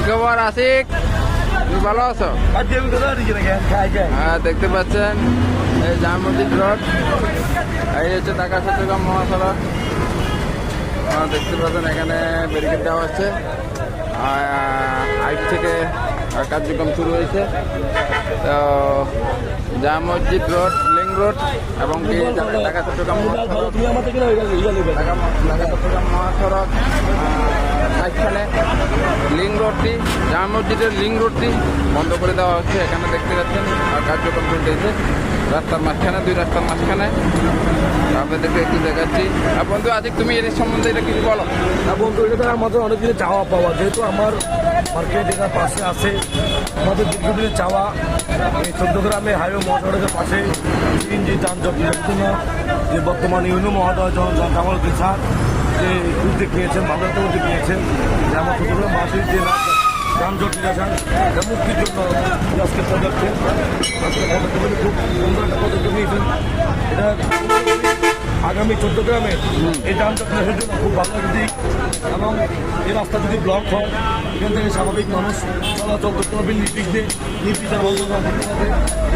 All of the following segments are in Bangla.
কি খবর আশিক, তুমি ভালো আছো? হ্যাঁ, দেখতে পাচ্ছেন এই জামা মসজিদ রোড, এই হচ্ছে ঢাকা চট্টগ্রাম মহাসড়ক। দেখতে পাচ্ছেন এখানে ব্যারিকেড দেওয়া হচ্ছে, আজ থেকে কার্যক্রম শুরু হয়েছে। তো জামা মসজিদ রোড, লিং রোড এবং কি ঢাকা চট্টগ্রাম মহাসড়ক, ঢাকা চট্টগ্রাম মহাসড়ক মাঝখানে লিং রোডটি, জামা মসজিদের লিং রোডটি বন্ধ করে দেওয়া হচ্ছে। এখানে দেখতে পাচ্ছেন কার্যক্রম চলতেছে রাস্তার মাঝখানে, দুই রাস্তার মাঝখানে। আপনাদেরকে একটু দেখাচ্ছি। বন্ধু আজকে তুমি এর সম্বন্ধে এটা কিছু বলো। বন্ধু, এটা আমাদের অনেক দিনের চাওয়া পাওয়া, যেহেতু আমার মার্কেট এটার পাশে আছে, আমাদের দীর্ঘদিনের চাওয়া এই চট্টগ্রামে হাইওয়ে মহাসড়কের পাশে সিএনজি যানজট জন্য যে বর্তমান ইউনিয়ন মহোদয় জামাল উদ্দিন স্যার যে উদ্যোগ নিয়েছেন, ভালো একটা উদ্যোগ নিয়েছেন যে আমার চট্টগ্রামবাসীর যে যানজট নিরসন এটা মুক্তির জন্য আজকে পদক্ষেপ খুব সুন্দর একটা পদক্ষেপ নিয়েছেন। এটা আগামী চট্টগ্রামে এই যানজট নিরসনের জন্য খুব ভালো একটা দিক, এবং এই রাস্তা যদি ব্লক হয় এখান থেকে স্বাভাবিক মানুষ চলাচল করতে পারবে নির্বিঘ্নে, নির্বিচার বন্ধ করতে পারবে।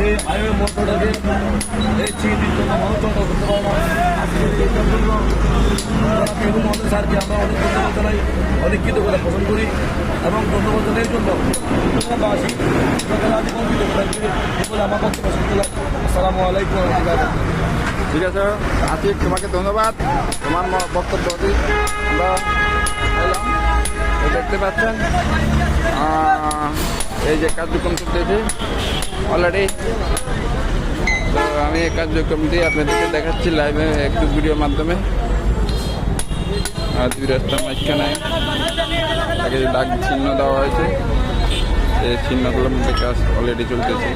এই হাইওয়ে মোটরটাকে এই সিএনজির জন্য মানুষ চলাচল করতে পারে না। আজকে এটার জন্য মহাদেব স্যারকে আমরা অনেক ধন্যবাদ জানাই, অনেক কৃতজ্ঞতা পোষণ করি এবং ধন্যবাদ জানাই এর জন্য চট্টগ্রামবাসী আজীবন কৃতজ্ঞতা বলে আমার বক্তব্য শুনতে লাগে। আসসালামু আলাইকুম। ঠিক আছে আশিক, তোমাকে ধন্যবাদ, তোমার বক্তব্য আমরা এলাম। দেখতে পাচ্ছেন এই যে কার্যক্রম চলতেছে অলরেডি। তো আমি এই কার্যক্রমটি আপনাদেরকে দেখাচ্ছি লাইভে একটু ভিডিওর মাধ্যমে। আর দুই রাস্তার মাঝখানে তাকে যে দাগ চিহ্ন দেওয়া হয়েছে, এই চিহ্নগুলোর মধ্যে কাজ অলরেডি চলতেছে।